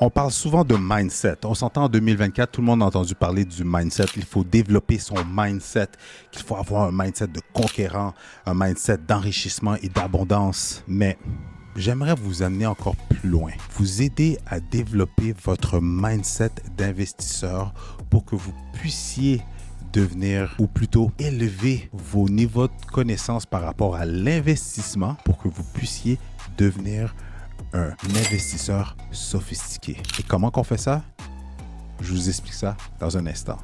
On parle souvent de mindset. On s'entend en 2024, tout le monde a entendu parler du mindset. Il faut développer son mindset, qu'il faut avoir un mindset de conquérant, un mindset d'enrichissement et d'abondance. Mais j'aimerais vous amener encore plus loin, vous aider à développer votre mindset d'investisseur pour que vous puissiez devenir, ou plutôt élever vos niveaux de connaissance par rapport à l'investissement pour que vous puissiez devenir un investisseur sophistiqué. Et comment qu'on fait ça? Je vous explique ça dans un instant.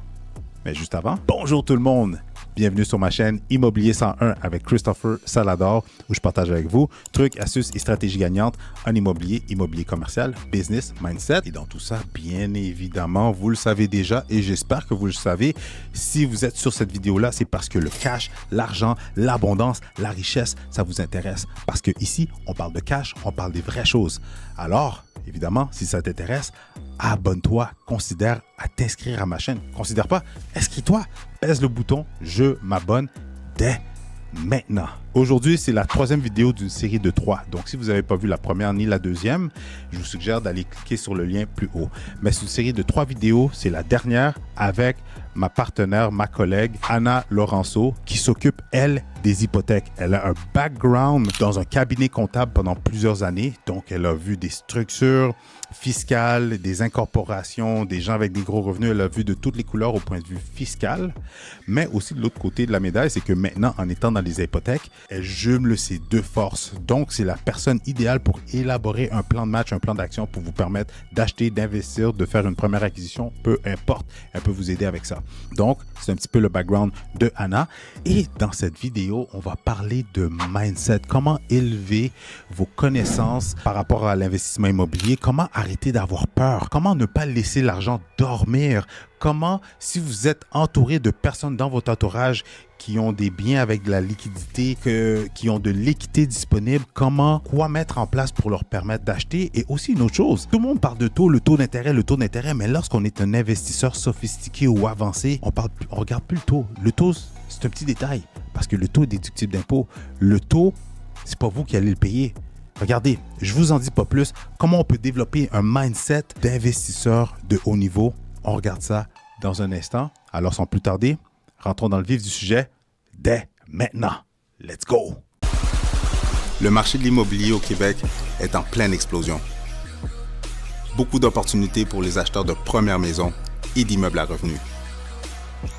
Mais juste avant, bonjour tout le monde! Bienvenue sur ma chaîne Immobilier 101 avec Christopher Salador, où je partage avec vous trucs, astuces et stratégies gagnantes en immobilier, immobilier commercial, business, mindset. Et dans tout ça, bien évidemment, vous le savez déjà et j'espère que vous le savez. Si vous êtes sur cette vidéo-là, c'est parce que le cash, l'argent, l'abondance, la richesse, ça vous intéresse. Parce que ici, on parle de cash, on parle des vraies choses. Alors, évidemment, si ça t'intéresse, abonne-toi, considère à t'inscrire à ma chaîne. Considère pas, inscris-toi, pèse le bouton, je m'abonne dès maintenant. Aujourd'hui, c'est la troisième vidéo d'une série de 3. Donc, si vous n'avez pas vu la première ni la deuxième, je vous suggère d'aller cliquer sur le lien plus haut. Mais c'est une série de 3 vidéos. C'est la dernière avec ma partenaire, ma collègue, Anna Laurenceau, qui s'occupe, elle, des hypothèques. Elle a un background dans un cabinet comptable pendant plusieurs années. Donc, elle a vu des structures fiscales, des incorporations, des gens avec des gros revenus. Elle a vu de toutes les couleurs au point de vue fiscal. Mais aussi, de l'autre côté de la médaille, c'est que maintenant, en étant dans les hypothèques, elle jumelent ces deux forces. Donc, c'est la personne idéale pour élaborer un plan de match, un plan d'action pour vous permettre d'acheter, d'investir, de faire une première acquisition, peu importe. Elle peut vous aider avec ça. Donc, c'est un petit peu le background de Anna. Et dans cette vidéo, on va parler de mindset. Comment élever vos connaissances par rapport à l'investissement immobilier. Comment arrêter d'avoir peur. Comment ne pas laisser l'argent dormir. Comment, si vous êtes entouré de personnes dans votre entourage qui ont des biens avec de la liquidité, qui ont de l'équité disponible, quoi mettre en place pour leur permettre d'acheter. Et aussi une autre chose, tout le monde parle de taux, le taux d'intérêt, mais lorsqu'on est un investisseur sophistiqué ou avancé, on regarde plus le taux. Le taux, c'est un petit détail parce que le taux est déductible d'impôt. Le taux, c'est pas vous qui allez le payer. Regardez, je vous en dis pas plus. Comment on peut développer un mindset d'investisseur de haut niveau? On regarde ça dans un instant. Alors, sans plus tarder, rentrons dans le vif du sujet dès maintenant. Let's go! Le marché de l'immobilier au Québec est en pleine explosion. Beaucoup d'opportunités pour les acheteurs de première maison et d'immeubles à revenus.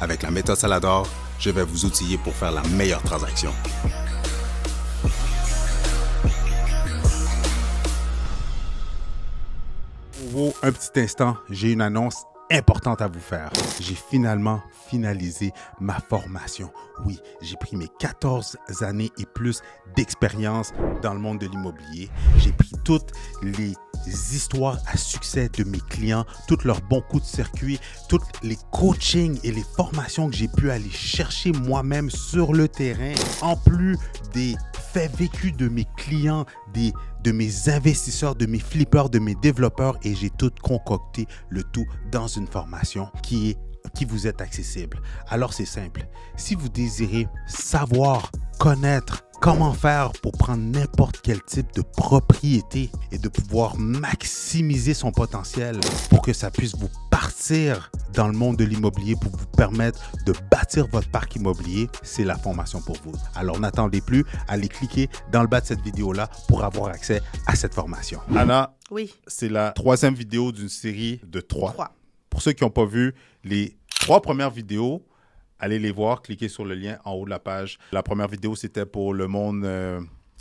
Avec la méthode Salador, je vais vous outiller pour faire la meilleure transaction. Un petit instant, j'ai une annonce importante à vous faire. J'ai finalement finalisé ma formation. Oui, j'ai pris mes 14 années et plus d'expérience dans le monde de l'immobilier. J'ai pris toutes les histoires à succès de mes clients, tous leurs bons coups de circuit, tous les coachings et les formations que j'ai pu aller chercher moi-même sur le terrain, en plus des faits vécus de mes clients, de mes investisseurs, de mes flippers, de mes développeurs, et j'ai tout concocté, le tout dans une formation qui vous est accessible. Alors c'est simple, si vous désirez savoir, connaître comment faire pour prendre n'importe quel type de propriété et de pouvoir maximiser son potentiel pour que ça puisse vous partir dans le monde de l'immobilier pour vous permettre de bâtir votre parc immobilier, c'est la formation pour vous. Alors n'attendez plus, allez cliquer dans le bas de cette vidéo-là pour avoir accès à cette formation. Anna, oui, c'est la troisième vidéo d'une série de 3. Pour ceux qui n'ont pas vu les 3 premières vidéos, allez les voir, cliquez sur le lien en haut de la page. La première vidéo, c'était pour le monde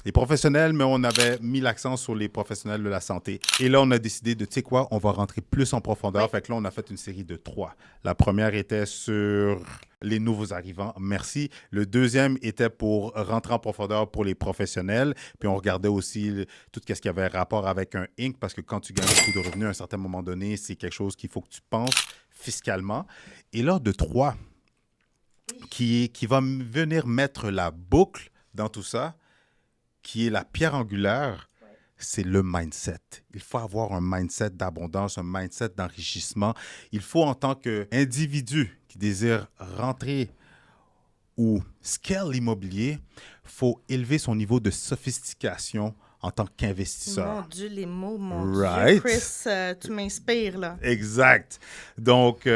des professionnels, mais on avait mis l'accent sur les professionnels de la santé. Et là, on a décidé de, tu sais quoi, on va rentrer plus en profondeur. Oui. Fait que là, on a fait une série de 3. La première était sur les nouveaux arrivants. Merci. Le deuxième était pour rentrer en profondeur pour les professionnels. Puis on regardait aussi tout ce qui avait rapport avec un Inc. Parce que quand tu gagnes beaucoup de revenus, à un certain moment donné, c'est quelque chose qu'il faut que tu penses fiscalement. Et là, de 3, qui va venir mettre la boucle dans tout ça, qui est la pierre angulaire, c'est le mindset. Il faut avoir un mindset d'abondance, un mindset d'enrichissement. Il faut, en tant qu'individu qui désire rentrer ou scale l'immobilier, il faut élever son niveau de sophistication en tant qu'investisseur. Mon Dieu, les mots, mon Right. Dieu. Chris, tu m'inspires, là. Exact. Donc,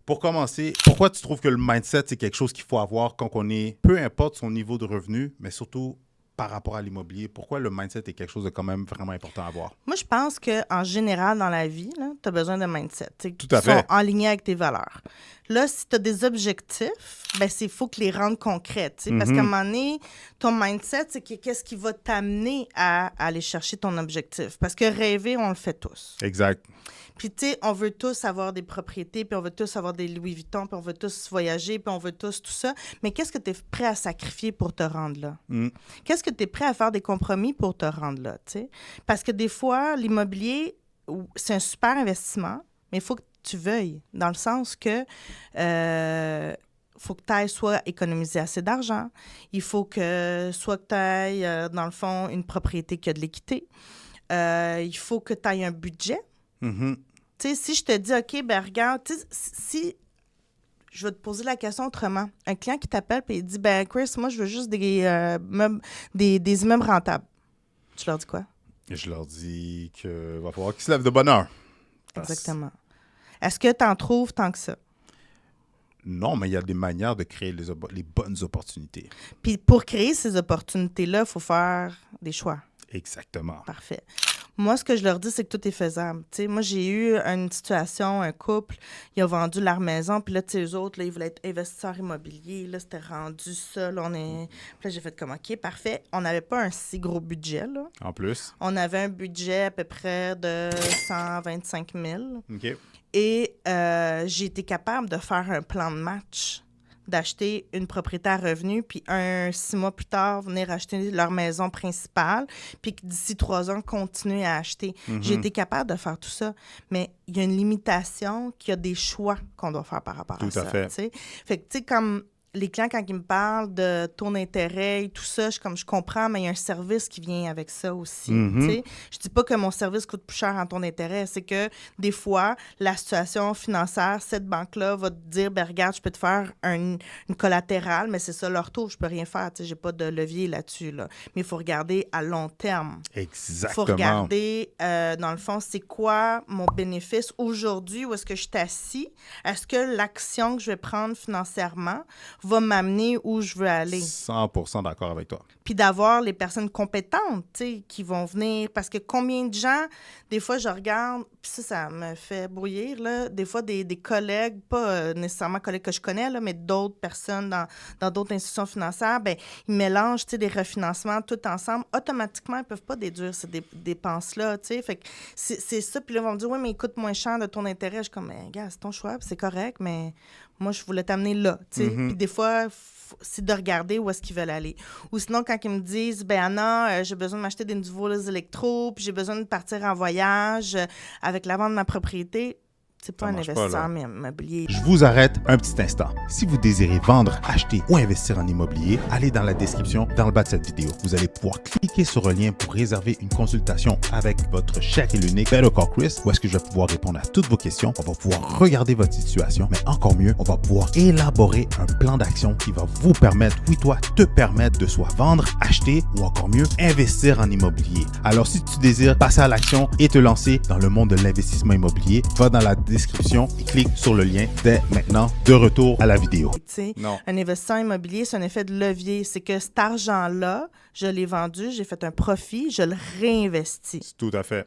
pour commencer, pourquoi tu trouves que le mindset, c'est quelque chose qu'il faut avoir quand on est, peu importe son niveau de revenu, mais surtout par rapport à l'immobilier? Pourquoi le mindset est quelque chose de quand même vraiment important à avoir? Moi, je pense qu'en général, dans la vie, tu as besoin de mindset. Tout à qui sont fait. en ligne avec tes valeurs. Là, si tu as des objectifs, ben il faut que les rendre concrets. Parce qu'à un moment donné, ton mindset, c'est qu'est-ce qui va t'amener à aller chercher ton objectif. Parce que rêver, on le fait tous. Exact. Puis, tu sais, on veut tous avoir des propriétés, puis on veut tous avoir des Louis Vuitton, puis on veut tous voyager, puis on veut tous tout ça. Mais qu'est-ce que tu es prêt à sacrifier pour te rendre là? Qu'est-ce que tu es prêt à faire des compromis pour te rendre là, tu sais? Parce que des fois, l'immobilier, c'est un super investissement, mais il faut que tu veuilles, dans le sens que faut que tu ailles soit économiser assez d'argent, il faut que soit que tu ailles, dans le fond, une propriété qui a de l'équité, il faut que tu ailles un budget. Tu sais, si je te dis, OK, ben regarde, si je vais te poser la question autrement. Un client qui t'appelle et il dit, ben Chris, moi, je veux juste des immeubles rentables. Tu leur dis quoi? Je leur dis qu'il va falloir qu'ils se lèvent de bonne heure. Exactement. Est-ce que tu en trouves tant que ça? Non, mais il y a des manières de créer les bonnes opportunités. Puis pour créer ces opportunités-là, il faut faire des choix. Exactement. Parfait. Moi, ce que je leur dis, c'est que tout est faisable. T'sais, moi, j'ai eu une situation, un couple, ils ont vendu leur maison, puis là, eux autres, là, ils voulaient être investisseurs immobiliers. Là, c'était rendu ça. Là, Puis là, j'ai fait comme, OK, parfait. On n'avait pas un si gros budget, là. En plus. On avait un budget à peu près de 125 000. OK. Et j'ai été capable de faire un plan de match, d'acheter une propriété à revenu, puis 6 mois plus tard, venir acheter leur maison principale, puis que d'ici 3 ans, continuer à acheter. J'ai été capable de faire tout ça, mais il y a une limitation, qu'il y a des choix qu'on doit faire par rapport à ça. Tout à fait. T'sais. Fait que, tu sais, comme les clients, quand ils me parlent de taux d'intérêt et tout ça, je comprends, mais il y a un service qui vient avec ça aussi. Je dis pas que mon service coûte plus cher en taux d'intérêt, c'est que des fois, la situation financière, cette banque-là va te dire, ben regarde, je peux te faire une collatérale, mais c'est ça leur taux, je peux rien faire, j'ai pas de levier là-dessus. Là. Mais il faut regarder à long terme. Exactement. Il faut regarder, dans le fond, c'est quoi mon bénéfice aujourd'hui, où est-ce que je suis assis? Est-ce que l'action que je vais prendre financièrement va m'amener où je veux aller. 100% d'accord avec toi. Puis d'avoir les personnes compétentes, tu sais, qui vont venir. Parce que combien de gens, des fois, je regarde, puis ça me fait brouillir, là. Des fois, des collègues, pas nécessairement collègues que je connais, là, mais d'autres personnes dans d'autres institutions financières, bien, ils mélangent, tu sais, des refinancements tout ensemble. Automatiquement, ils ne peuvent pas déduire ces dépenses-là, tu sais. Fait que c'est ça. Puis là, ils vont me dire, oui, mais il coûte moins cher de ton intérêt. Je suis comme, mais gars, c'est ton choix, c'est correct, mais moi, je voulais t'amener là, tu sais. Puis des fois, c'est de regarder où est-ce qu'ils veulent aller. Ou sinon, quand ils me disent, ben Anna, j'ai besoin de m'acheter des nouveaux électros, puis j'ai besoin de partir en voyage avec la vente de ma propriété, c'est pas un investisseur immobilier. Je vous arrête un petit instant. Si vous désirez vendre, acheter ou investir en immobilier, allez dans la description dans le bas de cette vidéo. Vous allez pouvoir cliquer sur le lien pour réserver une consultation avec votre cher et l'unique Better Call Chris, où est-ce que je vais pouvoir répondre à toutes vos questions. On va pouvoir regarder votre situation, mais encore mieux, on va pouvoir élaborer un plan d'action qui va vous permettre, oui toi, te permettre de soit vendre, acheter ou encore mieux, investir en immobilier. Alors si tu désires passer à l'action et te lancer dans le monde de l'investissement immobilier, va dans la description et clique sur le lien dès maintenant. De retour à la vidéo. Non. Un investisseur immobilier, c'est un effet de levier. C'est que cet argent-là, je l'ai vendu, j'ai fait un profit, je le réinvestis. Tout à fait.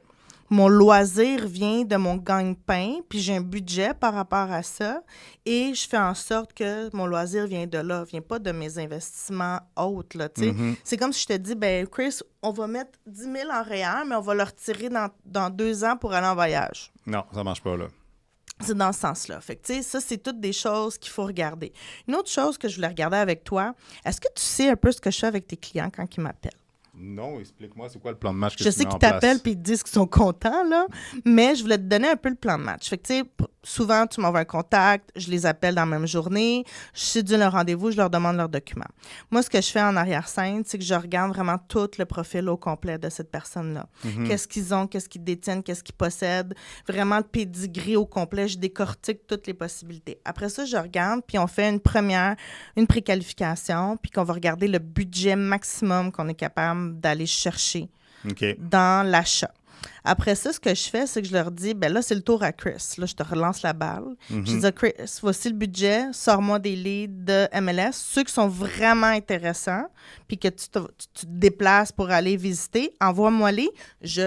Mon loisir vient de mon gagne-pain, puis j'ai un budget par rapport à ça, et je fais en sorte que mon loisir vient de là, vient pas de mes investissements autres. Là, C'est comme si je te dis, ben Chris, on va mettre 10 000 en REER, mais on va le retirer dans 2 ans pour aller en voyage. Non, ça marche pas là. C'est dans ce sens-là. Fait que, tu sais, ça, c'est toutes des choses qu'il faut regarder. Une autre chose que je voulais regarder avec toi, est-ce que tu sais un peu ce que je fais avec tes clients quand ils m'appellent? Non, explique-moi, c'est quoi le plan de match que je tu sais mets qu'ils en place? t'appellent et ils te disent qu'ils sont contents, là, mais je voulais te donner un peu le plan de match. Fait que, tu sais, souvent, tu m'envoies un contact, je les appelle dans la même journée, je sédule un rendez-vous, je leur demande leurs documents. Moi, ce que je fais en arrière-scène, c'est que je regarde vraiment tout le profil au complet de cette personne-là. Qu'est-ce qu'ils ont, qu'est-ce qu'ils détiennent, qu'est-ce qu'ils possèdent. Vraiment, le pédigree au complet, je décortique toutes les possibilités. Après ça, je regarde, puis on fait une préqualification, puis qu'on va regarder le budget maximum qu'on est capable d'aller chercher dans l'achat. Après ça, ce que je fais, c'est que je leur dis, ben là, c'est le tour à Chris. Là, je te relance la balle. Je dis à Chris, voici le budget, sors-moi des leads de MLS, ceux qui sont vraiment intéressants, puis que tu te déplaces pour aller visiter, envoie-moi-les, je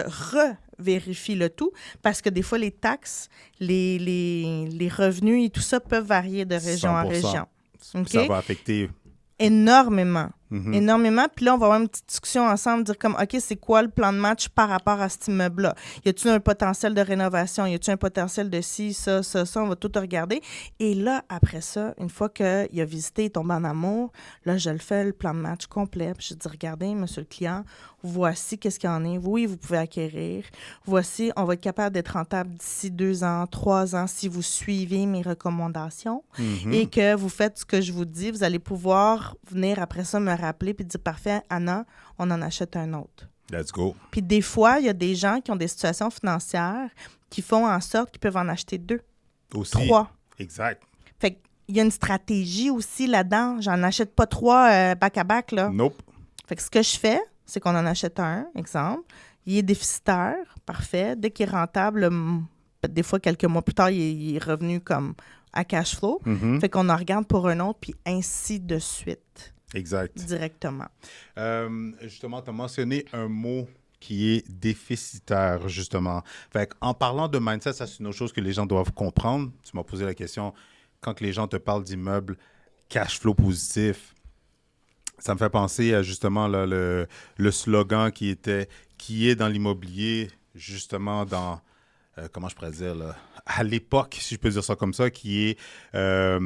revérifie le tout, parce que des fois, les taxes, les revenus et tout ça peuvent varier de région 100%. en région. Ça va affecter... Énormément. Énormément. Puis là, on va avoir une petite discussion ensemble, dire comme, OK, c'est quoi le plan de match par rapport à cet immeuble-là? Y a-t-il un potentiel de rénovation? Y a-t-il un potentiel de ci, ça? On va tout regarder. Et là, après ça, une fois qu'il a visité et tombé en amour, là, je le fais, le plan de match complet. Puis je dis, regardez, monsieur le client, voici qu'est-ce qu'il y en est. Oui, vous pouvez acquérir. Voici, on va être capable d'être rentable d'ici 2 ans, 3 ans, si vous suivez mes recommandations et que vous faites ce que je vous dis. Vous allez pouvoir venir après ça me rappeler puis dire, parfait, Anna, on en achète un autre. Let's go. Puis des fois, il y a des gens qui ont des situations financières qui font en sorte qu'ils peuvent en acheter 2, Aussi. 3. Exact. Fait qu'il y a une stratégie aussi là-dedans. J'en achète pas 3 back-à-back, là. Nope. Fait que ce que je fais, c'est qu'on en achète un, exemple. Il est déficitaire, parfait. Dès qu'il est rentable, des fois, quelques mois plus tard, il est revenu comme à cash flow. Fait qu'on en regarde pour un autre, puis ainsi de suite. Exact. Directement. Justement, tu as mentionné un mot qui est déficitaire, justement. Fait en parlant de mindset, ça, c'est une autre chose que les gens doivent comprendre. Tu m'as posé la question, quand les gens te parlent d'immeubles cash flow positif, ça me fait penser à justement là, le slogan qui est dans l'immobilier, justement dans, comment je pourrais dire, là, à l'époque, si je peux dire ça comme ça, qui est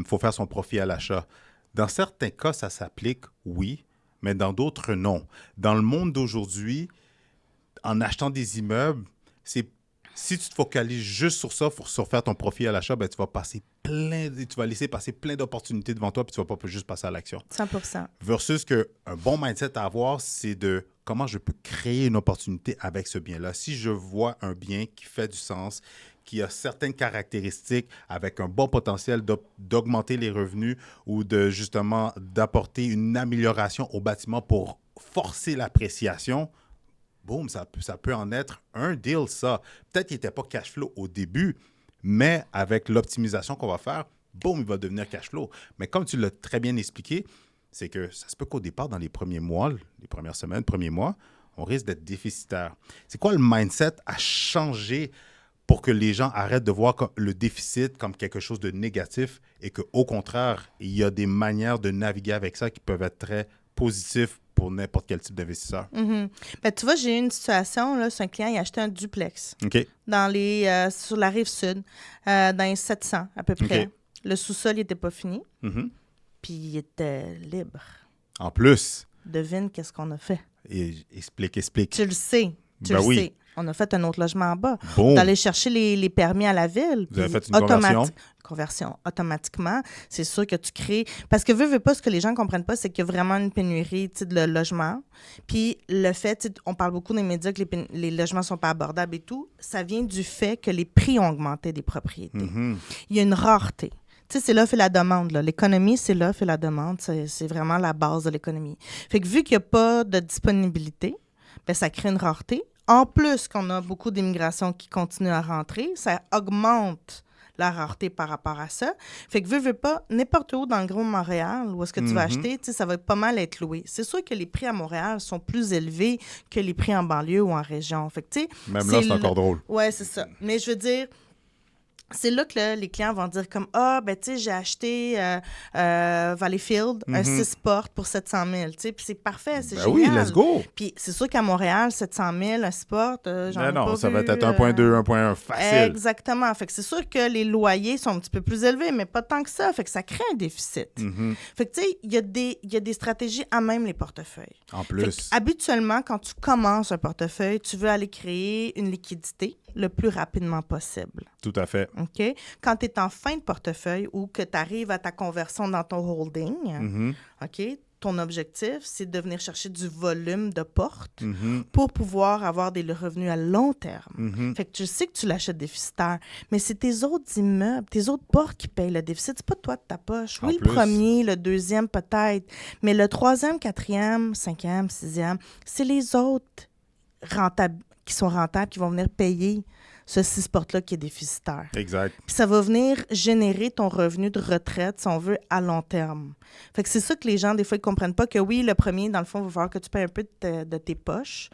faut faire son profit à l'achat. Dans certains cas, ça s'applique, oui, mais dans d'autres, non. Dans le monde d'aujourd'hui, en achetant des immeubles, si tu te focalises juste sur ça, sur faire ton profit à l'achat, ben, tu vas laisser passer plein d'opportunités devant toi, puis tu ne vas pas juste passer à l'action. 100%. Versus qu'un bon mindset à avoir, c'est de comment je peux créer une opportunité avec ce bien-là. Si je vois un bien qui fait du sens, qui a certaines caractéristiques avec un bon potentiel d'augmenter les revenus ou justement d'apporter une amélioration au bâtiment pour forcer l'appréciation, boum, ça peut en être un deal, ça. Peut-être qu'il n'était pas cash flow au début, mais avec l'optimisation qu'on va faire, boum, il va devenir cash flow. Mais comme tu l'as très bien expliqué, c'est que ça se peut qu'au départ, dans les premiers mois, les premières semaines, premiers mois, on risque d'être déficitaire. C'est quoi le mindset à changer pour que les gens arrêtent de voir le déficit comme quelque chose de négatif et qu'au contraire, il y a des manières de naviguer avec ça qui peuvent être très positifs pour n'importe quel type d'investisseur? Ben, tu vois, j'ai eu une situation, là, c'est un client, il a acheté un duplex sur la rive sud, dans les 700 à peu près. Le sous-sol, il n'était pas fini, puis il était libre. En plus. Devine qu'est-ce qu'on a fait. Explique. Tu le sais. Oui. Sais. On a fait un autre logement en bas. Bon. D'aller chercher les permis à la ville. Vous avez fait une conversion automatiquement. C'est sûr que tu crées... Parce que veux pas, ce que les gens ne comprennent pas, c'est qu'il y a vraiment une pénurie de logement. Puis le fait, on parle beaucoup dans les médias que les logements ne sont pas abordables et tout. Ça vient du fait que les prix ont augmenté des propriétés. Il y a une rareté. Tu sais, c'est l'offre et la demande. Là. L'économie, c'est l'offre et la demande. C'est vraiment la base de l'économie. Fait que vu qu'il n'y a pas de disponibilité, ben, ça crée une rareté. En plus qu'on a beaucoup d'immigration qui continue à rentrer, ça augmente la rareté par rapport à ça. Fait que veux pas, n'importe où dans le Gros Montréal, où est-ce que tu vas acheter, ça va pas mal être loué. C'est sûr que les prix à Montréal sont plus élevés que les prix en banlieue ou en région. Fait que, même là, c'est encore drôle. Ouais, c'est ça. Mais je veux dire... C'est là que les clients vont dire comme « Ah, ben tu sais, j'ai acheté Valleyfield, un 6 portes pour 700 000. » Tu sais, puis c'est parfait, c'est génial. Oui, let's go. Puis c'est sûr qu'à Montréal, 700 000, un 6 portes, j'en ai pas ça vu, va être 1.2, 1.1, facile. Exactement. Fait que c'est sûr que les loyers sont un petit peu plus élevés, mais pas tant que ça. Fait que ça crée un déficit. Fait que tu sais, il y a des stratégies à même les portefeuilles. En plus. Habituellement, quand tu commences un portefeuille, tu veux aller créer une liquidité. le plus rapidement possible. Tout à fait. OK? Quand tu es en fin de portefeuille ou que tu arrives à ta conversion dans ton holding, Mhm. OK? Ton objectif, c'est de venir chercher du volume de portes Mhm. pour pouvoir avoir des revenus à long terme. Mhm. Fait que tu sais que tu l'achètes déficitaire, mais c'est tes autres immeubles, tes autres portes qui payent le déficit. C'est pas toi de ta poche. En Oui, plus. le premier, le deuxième peut-être, mais le troisième, quatrième, cinquième, sixième, c'est les autres qui sont rentables qui vont venir payer ce 6 portes-là qui est déficitaire. Exact. Puis ça va venir générer ton revenu de retraite, si on veut, à long terme. Fait que c'est ça que les gens, des fois, ils comprennent pas que oui, le premier, dans le fond, il va falloir que tu payes un peu de tes poches,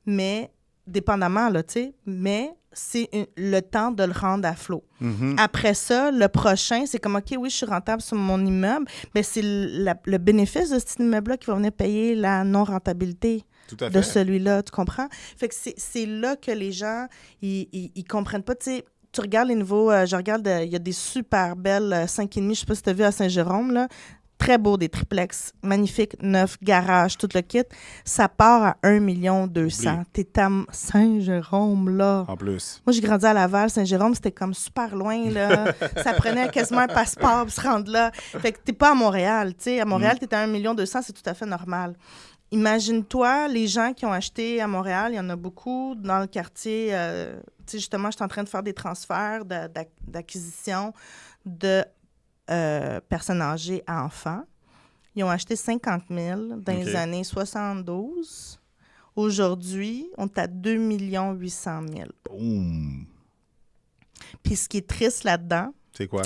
mais dépendamment, là, tu sais, mais c'est le temps de le rendre à flot. Mhm. Après ça, le prochain, c'est comme, OK, oui, je suis rentable sur mon immeuble, mais c'est le bénéfice de cet immeuble-là qui va venir payer la non-rentabilité Tout à de fait. celui-là, tu comprends? Fait que c'est là que les gens, ils comprennent pas, tu sais, tu regardes les nouveaux, je regarde, il y a des super belles 5,5, je sais pas si tu as vu à Saint-Jérôme, là, très beau, des triplex, magnifiques, neuf, garage, tout le kit, ça part à 1,2 million. T'es à Saint-Jérôme, là. En plus. Moi, j'ai grandi à Laval, Saint-Jérôme, c'était comme super loin, là. Ça prenait quasiment un passeport pour se rendre là. Fait que t'es pas à Montréal, tu sais. À Montréal, t'es à 1,2 million, c'est tout à fait normal. Imagine-toi, les gens qui ont acheté à Montréal, il y en a beaucoup dans le quartier. Tu sais, justement, je suis en train de faire des transferts d'acquisition de personnes âgées à enfants. Ils ont acheté 50 000 dans les années 72. Aujourd'hui, on est à 2 800 000. Boum. Puis ce qui est triste là-dedans, C'est quoi?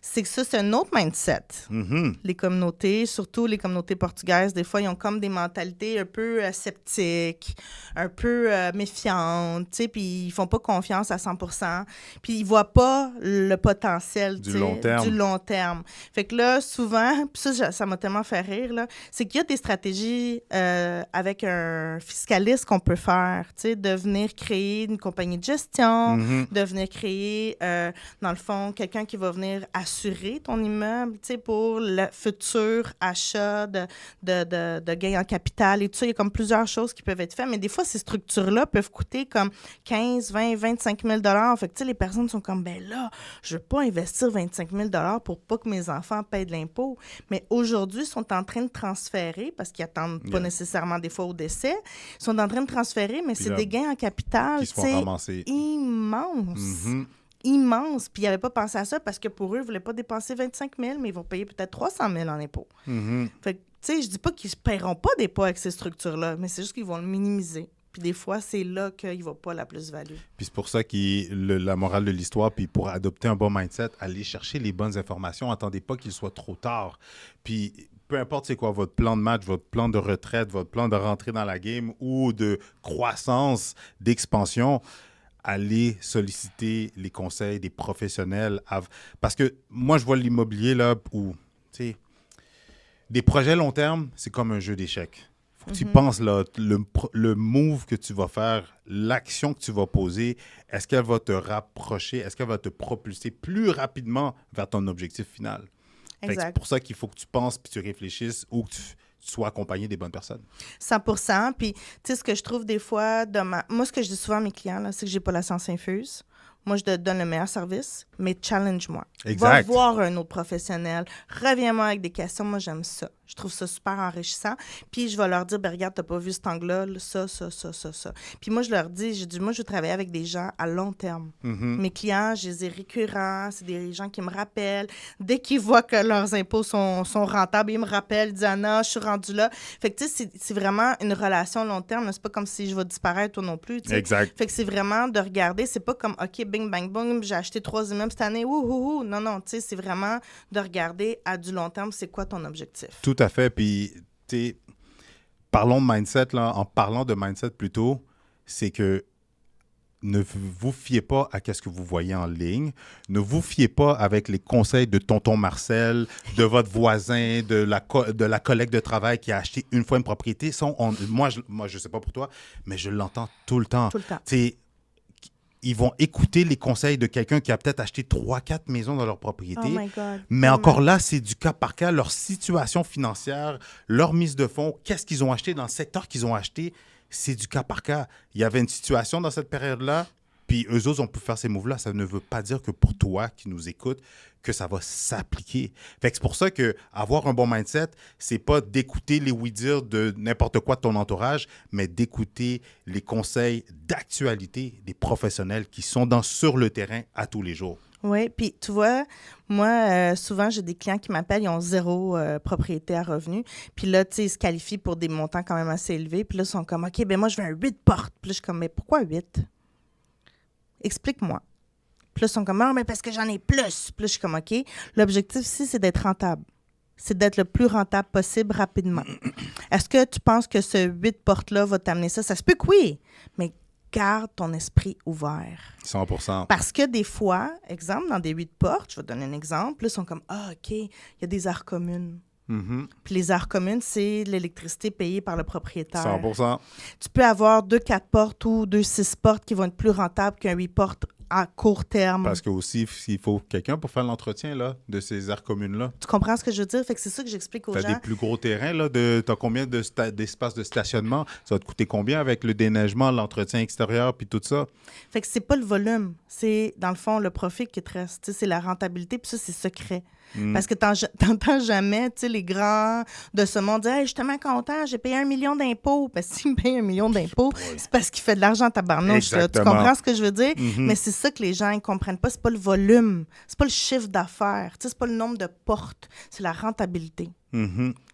c'est que ça, c'est un autre mindset. Mhm. Les communautés, surtout les communautés portugaises, des fois, ils ont comme des mentalités un peu sceptiques, un peu méfiantes, tu sais, puis ils font pas confiance à 100%, puis ils voient pas le potentiel Du long terme. du long terme. Fait que là, souvent, puis ça m'a tellement fait rire, là, c'est qu'il y a des stratégies avec un fiscaliste qu'on peut faire, tu sais, de venir créer une compagnie de gestion, Mhm. de venir créer, dans le fond, quelqu'un qui va venir assurer ton immeuble, tu sais, pour le futur achat de gains en capital et tout ça. Il y a comme plusieurs choses qui peuvent être faites, mais des fois, ces structures-là peuvent coûter comme 15, 20, 25 000 $. Fait que, tu sais, les personnes sont comme, ben là, je veux pas investir 25 000 $ pour pas que mes enfants payent de l'impôt. Mais aujourd'hui, ils sont en train de transférer, parce qu'ils attendent pas nécessairement des fois au décès, ils sont en train de transférer, mais Puis c'est là, des gains en capital, Qui se tu font sais, ramasser. immenses. Mhm. Immense. Puis ils n'avaient pas pensé à ça parce que pour eux, ils ne voulaient pas dépenser 25 000, mais ils vont payer peut-être 300 000 en impôts. Mhm. Fait que, tu sais, je dis pas qu'ils ne paieront pas d'impôts avec ces structures-là, mais c'est juste qu'ils vont le minimiser. Puis des fois, c'est là qu'il ne va pas la plus-value. Puis c'est pour ça que la morale de l'histoire, puis pour adopter un bon mindset, allez chercher les bonnes informations. Attendez pas qu'il soit trop tard. Puis peu importe c'est quoi votre plan de match, votre plan de retraite, votre plan de rentrée dans la game ou de croissance, d'expansion, allez solliciter les conseils des professionnels. Parce que moi, je vois l'immobilier là où, tu sais, des projets long terme, c'est comme un jeu d'échecs. Faut que tu penses, là, le move que tu vas faire, l'action que tu vas poser, est-ce qu'elle va te rapprocher, est-ce qu'elle va te propulser plus rapidement vers ton objectif final? Fait que c'est Exact. pour ça qu'il faut que tu penses puis tu réfléchisses ou que tu sois accompagné des bonnes personnes. 100%. Puis, tu sais, ce que je trouve des fois, moi, ce que je dis souvent à mes clients, là, c'est que j'ai pas la science infuse. Moi, je te donne le meilleur service, mais challenge-moi. Va Exact. voir un autre professionnel. Reviens-moi avec des questions. Moi, j'aime ça. Je trouve ça super enrichissant. Puis, je vais leur dire, ben regarde, t'as pas vu cet angle-là, ça. Puis moi, je leur dis, moi, je veux travailler avec des gens à long terme. Mes clients, je les ai récurrents. C'est des gens qui me rappellent. Dès qu'ils voient que leurs impôts sont rentables, ils me rappellent, ils disent, Anna, je suis rendue là. Fait que, tu sais, c'est vraiment une relation long terme. Là. C'est pas comme si je vais disparaître, toi non plus. Tu sais. Exact. Fait que c'est vraiment de regarder. C'est pas comme, OK, bing, bang, boom, j'ai acheté 3 immeubles cette année. Ouh. Non, tu sais, c'est vraiment de regarder à du long terme, c'est quoi ton objectif. Tout à fait. Puis, tu sais, parlons de mindset, là. En parlant de mindset plutôt, c'est que ne vous fiez pas à ce que vous voyez en ligne. Ne vous fiez pas avec les conseils de tonton Marcel, de votre voisin, de la collègue de travail qui a acheté une fois une propriété. Ça, moi, je sais pas pour toi, mais je l'entends tout le temps. Tout le temps. Tu sais, ils vont écouter les conseils de quelqu'un qui a peut-être acheté 3-4 maisons dans leur propriété. Oh my God. Mais encore là, c'est du cas par cas. Leur situation financière, leur mise de fonds, qu'est-ce qu'ils ont acheté dans le secteur qu'ils ont acheté, c'est du cas par cas. Il y avait une situation dans cette période-là, Puis eux autres, on peut faire ces moves-là. Ça ne veut pas dire que pour toi qui nous écoutes, que ça va s'appliquer. Fait que c'est pour ça que avoir un bon mindset, c'est pas d'écouter les oui-dire de n'importe quoi de ton entourage, mais d'écouter les conseils d'actualité des professionnels qui sont sur le terrain à tous les jours. Oui, puis tu vois, moi, souvent, j'ai des clients qui m'appellent, ils ont 0 propriété à revenu. Puis là, tu sais, ils se qualifient pour des montants quand même assez élevés. Puis là, ils sont comme, OK, ben moi, je veux un 8 portes. Puis là, je suis comme, mais pourquoi 8? Explique-moi. Puis là, ils sont comme, ah, mais parce que j'en ai plus. Puis là, je suis comme, OK. L'objectif ici, c'est d'être rentable. C'est d'être le plus rentable possible rapidement. Est-ce que tu penses que ce 8 portes-là va t'amener ça? Ça se peut que oui, mais garde ton esprit ouvert. 100%. Parce que des fois, exemple, dans des 8 portes, je vais te donner un exemple, là, ils sont comme, ah, OK, il y a des aires communes. Mm-hmm. Puis les aires communes, c'est l'électricité payée par le propriétaire. 100%. Tu peux avoir 2 4 portes ou 2 6 portes qui vont être plus rentables qu'un 8 portes à court terme. Parce que aussi, il faut quelqu'un pour faire l'entretien là, de ces aires communes-là. Tu comprends ce que je veux dire? Fait que c'est ça que j'explique aux gens. Tu as des plus gros terrains, là. Tu as combien d'espaces de stationnement? Ça va te coûter combien avec le déneigement, l'entretien extérieur, puis tout ça? Fait que c'est pas le volume. C'est, dans le fond, le profit qui te reste. Tu sais, c'est la rentabilité, puis ça, c'est secret. Parce que t'entends jamais, tu sais, les grands de ce monde dire « Hey, je suis tellement content, j'ai payé 1 million d'impôts. » Parce que s'il me paye 1 million d'impôts, c'est parce qu'il fait de l'argent à tabarnouche. Là. Tu comprends ce que je veux dire? Mais c'est ça que les gens ne comprennent pas. C'est pas le volume. C'est pas le chiffre d'affaires. Tu sais, c'est pas le nombre de portes. C'est la rentabilité.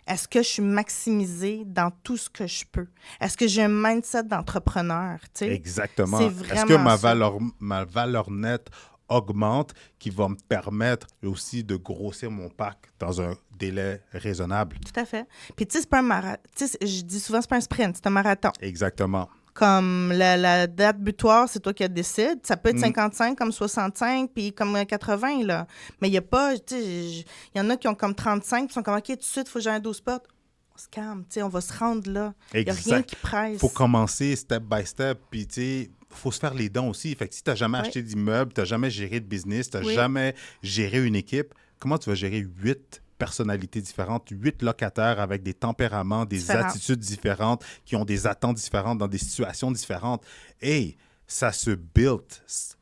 Est-ce que je suis maximisée dans tout ce que je peux? Est-ce que j'ai un mindset d'entrepreneur? Tu sais? Exactement. C'est vraiment Est-ce que ma valeur nette augmente, qui va me permettre aussi de grossir mon parc dans un délai raisonnable? Tout à fait. Puis tu sais, c'est pas un marathon. Tu sais, je dis souvent, c'est pas un sprint, c'est un marathon. Exactement. Comme la date butoir, c'est toi qui décides. Ça peut être 55 comme 65 puis comme 80, là. Mais il n'y a pas, tu sais, il y en a qui ont comme 35 qui sont comme, OK, tout de suite, il faut que j'aille à 12 portes. On se calme, tu sais, on va se rendre là. Il n'y a rien qui presse. Il faut commencer step by step, puis tu sais, il faut se faire les dents aussi. Fait que si tu n'as jamais acheté d'immeuble, tu n'as jamais géré de business, tu n'as jamais géré une équipe, comment tu vas gérer 8 personnalités différentes, 8 locataires avec des tempéraments, des attitudes différentes, qui ont des attentes différentes dans des situations différentes? Hey, ça se build.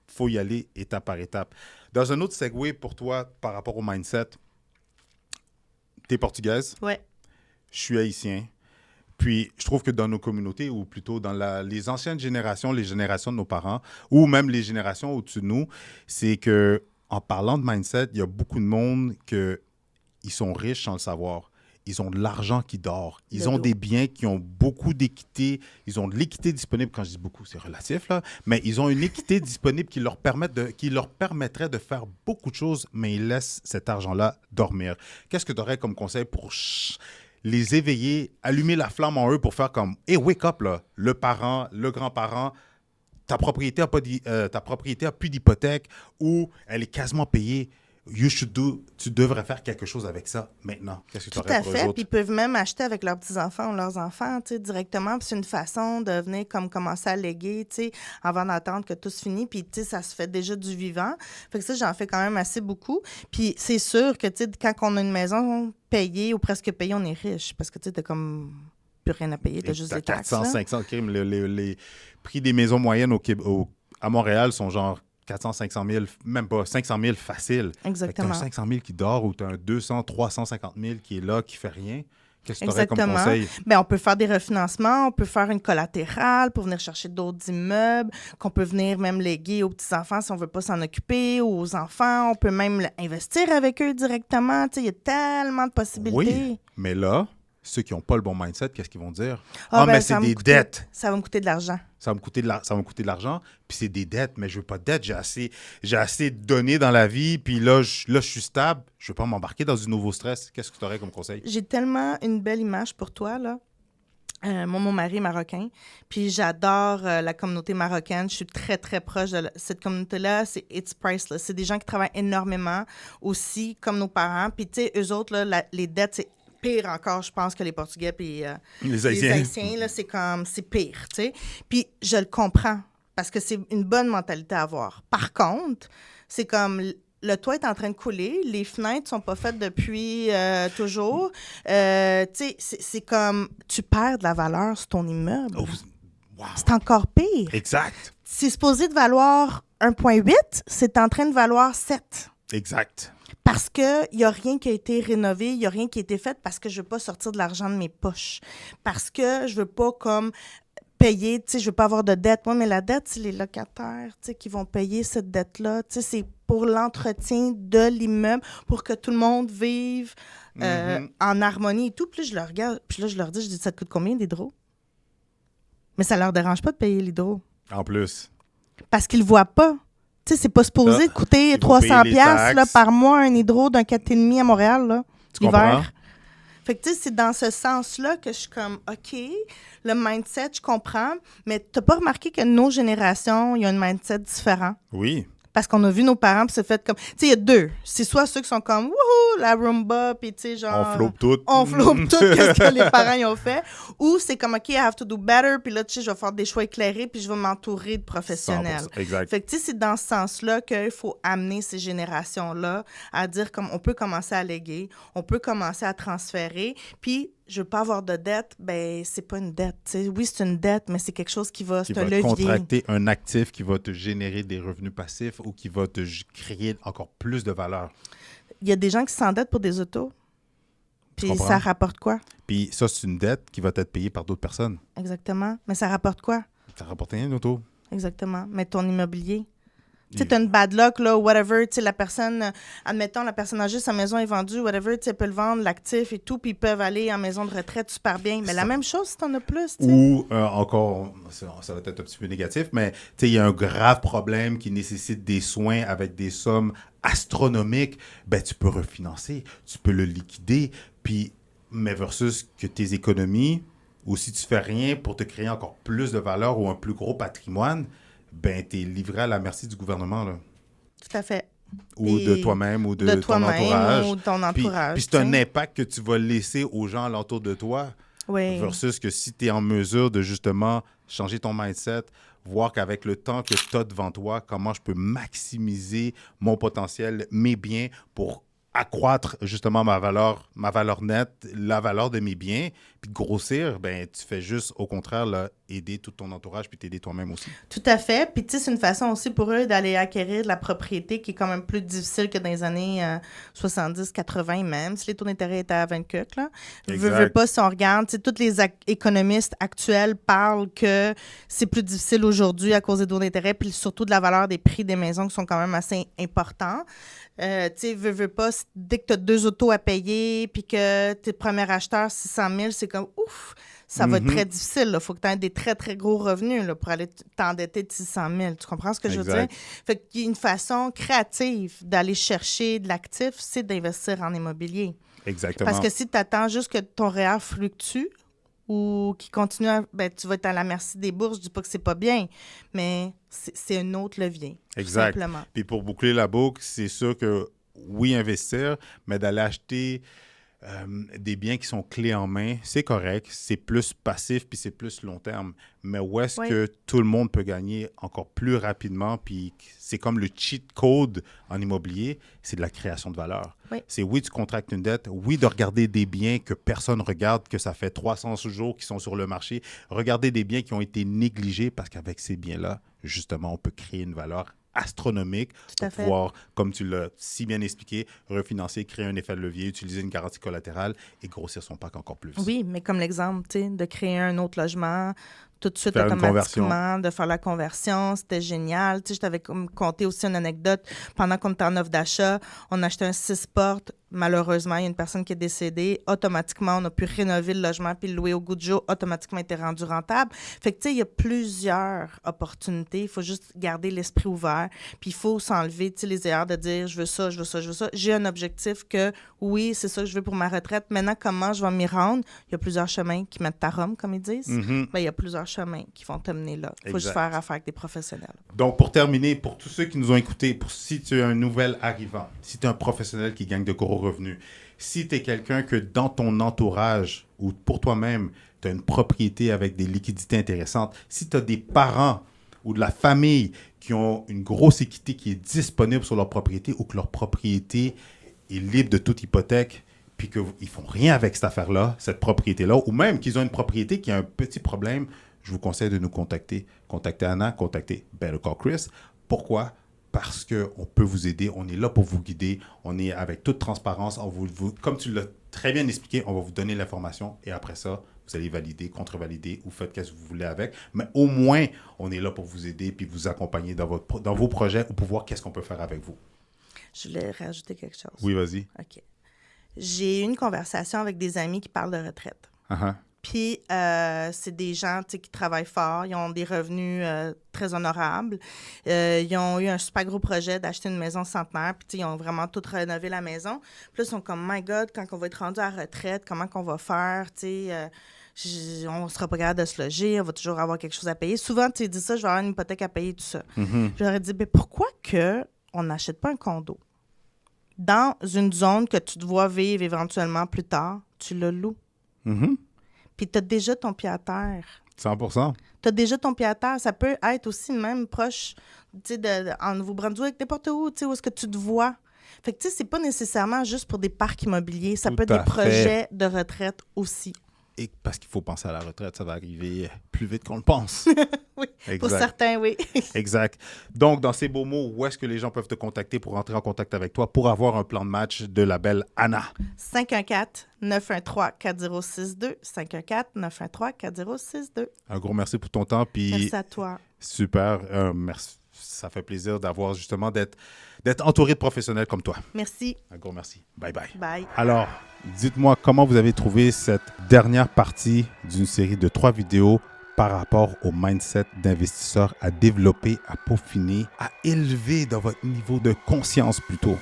Il faut y aller étape par étape. Dans un autre segue pour toi par rapport au mindset, tu es portugaise? Oui. Je suis haïtien. Puis, je trouve que dans nos communautés, ou plutôt dans les anciennes générations, les générations de nos parents, ou même les générations au-dessus de nous, c'est que en parlant de mindset, il y a beaucoup de monde ils sont riches sans le savoir. Ils ont de l'argent qui dort. Ils ont des biens qui ont beaucoup d'équité. Ils ont de l'équité disponible. Quand je dis beaucoup, c'est relatif, là. Mais ils ont une équité disponible qui leur permettrait de faire beaucoup de choses, mais ils laissent cet argent-là dormir. Qu'est-ce que tu aurais comme conseil pour les éveiller, allumer la flamme en eux pour faire comme « Hey, wake up, là! Le parent, le grand-parent, ta propriété a plus d'hypothèque ou elle est quasiment payée. Tu devrais faire quelque chose avec ça maintenant. » Qu'est-ce que tu aurais pour eux autres? Tout à fait. Puis ils peuvent même acheter avec leurs petits-enfants ou leurs enfants, tu sais, directement. Puis c'est une façon de venir comme commencer à léguer, tu sais, avant d'attendre que tout se finisse. Puis, tu sais, ça se fait déjà du vivant. Fait que ça, j'en fais quand même assez beaucoup. Puis c'est sûr que, tu sais, quand on a une maison payée ou presque payée, on est riche. Parce que, tu sais, t'as comme plus rien à payer, t'as juste les taxes. 400, 500 crimes. Les prix des maisons moyennes à Montréal sont genre 400, 500 000, même pas 500 000 facile. Exactement. Tu as un 500 000 qui dort ou tu as un 200, 350 000 qui est là, qui fait rien. Qu'est-ce que tu aurais comme conseil? Bien, on peut faire des refinancements, on peut faire une collatérale pour venir chercher d'autres immeubles, qu'on peut venir même léguer aux petits-enfants si on ne veut pas s'en occuper, ou aux enfants. On peut même investir avec eux directement. Tu sais, il y a tellement de possibilités. Oui, mais là, ceux qui n'ont pas le bon mindset, qu'est-ce qu'ils vont dire? Mais c'est des dettes. Ça va me coûter de l'argent. Ça va me coûter de l'argent, puis c'est des dettes, mais je veux pas de dettes. J'ai assez donné dans la vie, puis là, je suis stable. Je veux pas m'embarquer dans du nouveau stress. Qu'est-ce que tu aurais comme conseil? J'ai tellement une belle image pour toi, là. Moi, mon mari est marocain, puis j'adore la communauté marocaine. Je suis très, très proche de cette communauté-là. It's priceless. C'est des gens qui travaillent énormément aussi, comme nos parents. Puis, tu sais, eux autres, là, les dettes, c'est pire encore, je pense, que les Portugais puis les Haïtiens, là, c'est pire, tu sais. Puis je le comprends, parce que c'est une bonne mentalité à avoir. Par contre, c'est comme le toit est en train de couler, les fenêtres sont pas faites depuis toujours. Tu sais, c'est comme tu perds de la valeur sur ton immeuble. Wow. C'est encore pire. Exact. C'est supposé de valoir 1,8, c'est en train de valoir 7. Exact. Parce qu'il n'y a rien qui a été rénové, il n'y a rien qui a été fait parce que je ne veux pas sortir de l'argent de mes poches. Parce que je ne veux pas comme payer, tu sais, je ne veux pas avoir de dette. Moi, mais la dette, c'est les locataires, tu sais, qui vont payer cette dette-là. Tu sais, c'est pour l'entretien de l'immeuble, pour que tout le monde vive en harmonie et tout. Puis là, je leur regarde, puis là, je leur dis, ça te coûte combien l'hydro? Mais ça ne leur dérange pas de payer l'hydro. En plus. Parce qu'ils ne le voient pas. Tu sais, c'est pas supposé coûter 300$ là, par mois un hydro d'un 4,5 à Montréal, là, tu l'hiver. comprends? Fait que, tu sais, c'est dans ce sens-là que je suis comme, OK, le mindset, je comprends, mais t'as pas remarqué que nos générations, il y a un mindset différent? Oui. Parce qu'on a vu nos parents, puis c'est fait comme... Tu sais, il y a deux. C'est soit ceux qui sont comme, wouhou, la Roomba, puis tu sais, genre... On floppe tout. On floppe tout, qu'est-ce que les parents y ont fait. Ou c'est comme, OK, I have to do better, puis là, tu sais, je vais faire des choix éclairés, puis je vais m'entourer de professionnels. 100%. Exact. Fait que, tu sais, c'est dans ce sens-là qu'il faut amener ces générations-là à dire comme, on peut commencer à léguer, on peut commencer à transférer, puis je veux pas avoir de dette, ben c'est pas une dette. T'sais. Oui, c'est une dette, mais c'est quelque chose qui va... C'est un levier. Contracter un actif qui va te générer des revenus passifs ou qui va te créer encore plus de valeur. Il y a des gens qui s'endettent pour des autos. Puis ça rapporte quoi? Puis ça, c'est une dette qui va être payée par d'autres personnes. Exactement. Mais ça rapporte quoi? Ça rapporte rien, une auto. Exactement. Mais ton immobilier... Tu sais, t'as une bad luck, là, whatever, tu sais, la personne, admettons, la personne âgée, sa maison est vendue, whatever, tu sais, elle peut le vendre, l'actif et tout, puis ils peuvent aller en maison de retraite super bien. Mais la même chose si t'en as plus, tu sais. Ou, encore, ça va être un petit peu négatif, mais, tu sais, il y a un grave problème qui nécessite des soins avec des sommes astronomiques, ben, tu peux refinancer, tu peux le liquider, puis, mais versus que tes économies, ou si tu fais rien pour te créer encore plus de valeur ou un plus gros patrimoine, ben, tu es livré à la merci du gouvernement, là. Tout à fait. Ou de toi-même, ou de ton entourage. Ou de ton entourage. Puis c'est un impact que tu vas laisser aux gens alentour de toi. Oui. Versus que si tu es en mesure de justement changer ton mindset, voir qu'avec le temps que tu as devant toi, comment je peux maximiser mon potentiel, mes biens pour accroître justement ma valeur nette, la valeur de mes biens, puis de grossir, ben tu fais juste, au contraire, là, aider tout ton entourage puis t'aider toi-même aussi. Tout à fait. Puis, tu sais, c'est une façon aussi pour eux d'aller acquérir de la propriété qui est quand même plus difficile que dans les années 70, 80 même, si les taux d'intérêt étaient à 20 cucs, là. Veux pas, si on regarde, tu sais, tous les économistes actuels parlent que c'est plus difficile aujourd'hui à cause des taux d'intérêt, puis surtout de la valeur des prix des maisons qui sont quand même assez importants. Tu sais, veux pas, dès que tu as 2 autos à payer, puis que tes premiers acheteurs, 600 000, c'est comme, ouf, ça va être très difficile. Il faut que tu aies des très, très gros revenus là, pour aller t'endetter de 600 000. Tu comprends ce que je veux dire? Fait qu'il y a une façon créative d'aller chercher de l'actif, c'est d'investir en immobilier. Exactement. Parce que si tu attends juste que ton REER fluctue ou qu'il continue à... Ben, tu vas être à la merci des bourses. Je dis pas que c'est pas bien, mais c'est un autre levier. Exact. Tout simplement. Puis pour boucler la boucle, c'est sûr que oui, investir, mais d'aller acheter des biens qui sont clés en main, c'est correct, c'est plus passif puis c'est plus long terme. Mais où est-ce que tout le monde peut gagner encore plus rapidement, puis c'est comme le cheat code en immobilier, c'est de la création de valeur. Oui. C'est oui, tu contractes une dette, oui, de regarder des biens que personne ne regarde, que ça fait 300 jours qu'ils sont sur le marché, regarder des biens qui ont été négligés parce qu'avec ces biens-là, justement, on peut créer une valeur astronomique pour pouvoir, comme tu l'as si bien expliqué, refinancer, créer un effet de levier, utiliser une garantie collatérale et grossir son parc encore plus. Oui, mais comme l'exemple, tu sais, de créer un autre logement tout de suite faire automatiquement, de faire la conversion, c'était génial. Tu sais, je t'avais conté aussi une anecdote. Pendant qu'on était en offre d'achat, on a acheté un 6 portes. Malheureusement, il y a une personne qui est décédée. Automatiquement, on a pu rénover le logement puis le louer au goût du jour. Automatiquement, il était rendu rentable. Fait que, tu sais, il y a plusieurs opportunités. Il faut juste garder l'esprit ouvert. Puis il faut s'enlever, tu sais, les erreurs de dire « je veux ça, je veux ça, je veux ça ». J'ai un objectif que, oui, c'est ça que je veux pour ma retraite. Maintenant, comment je vais m'y rendre? Il y a plusieurs chemins qui mettent à Rome, comme ils disent. Mm-hmm. Ben, il y a plusieurs chemins qui vont t'amener là. Il faut juste faire affaire avec des professionnels. Donc, pour terminer, pour tous ceux qui nous ont écoutés, si tu es un nouvel arrivant, si tu es un professionnel qui gagne de gros revenus, si tu es quelqu'un que dans ton entourage ou pour toi-même, tu as une propriété avec des liquidités intéressantes, si tu as des parents ou de la famille qui ont une grosse équité qui est disponible sur leur propriété ou que leur propriété est libre de toute hypothèque, puis qu'ils ne font rien avec cette affaire-là, cette propriété-là, ou même qu'ils ont une propriété qui a un petit problème, je vous conseille de nous contacter. Contactez Anna, contactez Better Call Chris. Pourquoi? Parce qu'on peut vous aider, on est là pour vous guider, on est avec toute transparence. Comme tu l'as très bien expliqué, on va vous donner l'information et après ça, vous allez valider, contre-valider ou faites ce que vous voulez avec. Mais au moins, on est là pour vous aider puis vous accompagner dans vos projets ou pour voir qu'est-ce qu'on peut faire avec vous. Je voulais rajouter quelque chose. Oui, vas-y. OK. J'ai eu une conversation avec des amis qui parlent de retraite. Uh-huh. Puis, c'est des gens qui travaillent fort, ils ont des revenus très honorables. Ils ont eu un super gros projet d'acheter une maison centenaire, puis ils ont vraiment tout rénové la maison. Puis là, ils sont comme, my God, quand on va être rendu à la retraite, comment qu'on va faire, on ne sera pas capable de se loger, on va toujours avoir quelque chose à payer. Souvent, tu dis ça, je vais avoir une hypothèque à payer, tout ça. Mm-hmm. J'aurais dit, mais pourquoi on n'achète pas un condo? Dans une zone que tu dois vivre éventuellement plus tard, tu le loues. Mm-hmm. Puis tu as déjà ton pied à terre. 100%. Tu as déjà ton pied à terre. Ça peut être aussi même proche, en Nouveau-Brunswick, n'importe où est-ce que tu te vois. Fait que, c'est pas nécessairement juste pour des parcs immobiliers. Ça Tout peut être à des projets de retraite aussi. Et parce qu'il faut penser à la retraite, ça va arriver plus vite qu'on le pense. Oui, exact. Pour certains, oui. Exact. Donc, dans ces beaux mots, où est-ce que les gens peuvent te contacter pour entrer en contact avec toi pour avoir un plan de match de la belle Anna? 514-913-4062. 514-913-4062. Un gros merci pour ton temps. Puis Merci à toi. super. Merci. Ça fait plaisir d'avoir justement d'être entouré de professionnels comme toi. Merci. Un gros merci. Bye bye. Bye. Alors, dites-moi comment vous avez trouvé cette dernière partie d'une série de 3 vidéos par rapport au mindset d'investisseur à développer, à peaufiner, à élever dans votre niveau de conscience plutôt.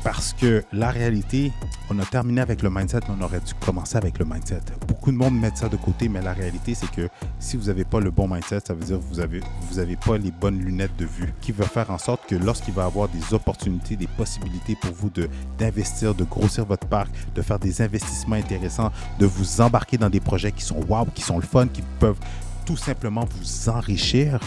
Parce que la réalité, on a terminé avec le mindset, mais on aurait dû commencer avec le mindset. Beaucoup de monde met ça de côté, mais la réalité, c'est que si vous n'avez pas le bon mindset, ça veut dire que vous avez pas les bonnes lunettes de vue, qui va faire en sorte que lorsqu'il va y avoir des opportunités, des possibilités pour vous d'investir, de grossir votre parc, de faire des investissements intéressants, de vous embarquer dans des projets qui sont wow, qui sont le fun, qui peuvent tout simplement vous enrichir,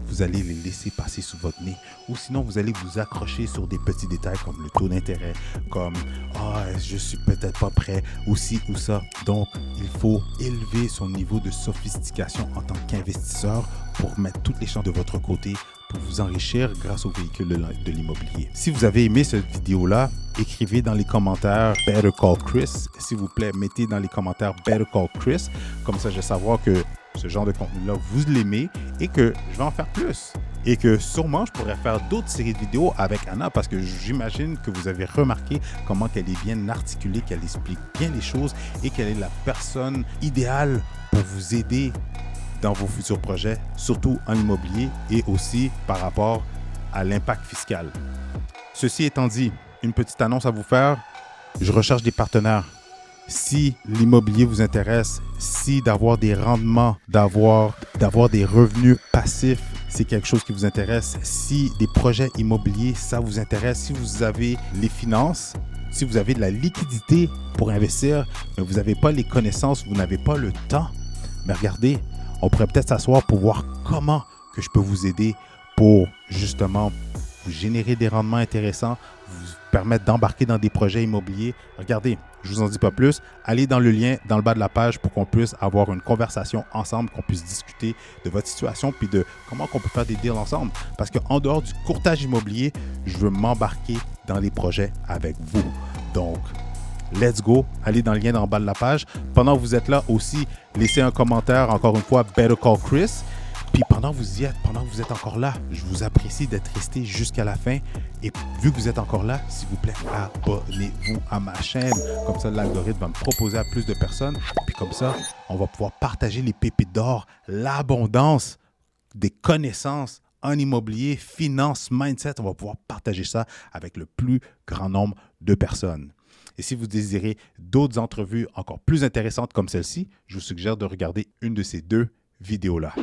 vous allez les laisser passer sous votre nez. Ou sinon, vous allez vous accrocher sur des petits détails comme le taux d'intérêt, comme « Ah, je suis peut-être pas prêt » ou ci ou ça. Donc, il faut élever son niveau de sophistication en tant qu'investisseur pour mettre toutes les chances de votre côté pour vous enrichir grâce au véhicule de l'immobilier. Si vous avez aimé cette vidéo-là, écrivez dans les commentaires « Better Call Chris ». S'il vous plaît, mettez dans les commentaires « Better Call Chris ». Comme ça, je vais savoir que ce genre de contenu-là, vous l'aimez et que je vais en faire plus. Et que sûrement, je pourrais faire d'autres séries de vidéos avec Anna parce que j'imagine que vous avez remarqué comment elle est bien articulée, qu'elle explique bien les choses et qu'elle est la personne idéale pour vous aider dans vos futurs projets, surtout en immobilier et aussi par rapport à l'impact fiscal. Ceci étant dit, une petite annonce à vous faire. Je recherche des partenaires. Si l'immobilier vous intéresse, si d'avoir des rendements, d'avoir des revenus passifs, c'est quelque chose qui vous intéresse, si des projets immobiliers, ça vous intéresse, si vous avez les finances, si vous avez de la liquidité pour investir, mais vous n'avez pas les connaissances, vous n'avez pas le temps, mais regardez, on pourrait peut-être s'asseoir pour voir comment que je peux vous aider pour justement vous générer des rendements intéressants, vous permettre d'embarquer dans des projets immobiliers. Regardez, je vous en dis pas plus. Allez dans le lien dans le bas de la page pour qu'on puisse avoir une conversation ensemble, qu'on puisse discuter de votre situation puis de comment on peut faire des deals ensemble. Parce qu'en dehors du courtage immobilier, je veux m'embarquer dans les projets avec vous. Donc, let's go. Allez dans le lien dans le bas de la page. Pendant que vous êtes là aussi, laissez un commentaire. Encore une fois, Better Call Chris. Puis pendant que vous y êtes, pendant que vous êtes encore là, je vous apprécie d'être resté jusqu'à la fin. Et vu que vous êtes encore là, s'il vous plaît, abonnez-vous à ma chaîne. Comme ça, l'algorithme va me proposer à plus de personnes. Puis comme ça, on va pouvoir partager les pépites d'or, l'abondance des connaissances en immobilier, finance, mindset. On va pouvoir partager ça avec le plus grand nombre de personnes. Et si vous désirez d'autres entrevues encore plus intéressantes comme celle-ci, je vous suggère de regarder une de ces 2 vidéos-là.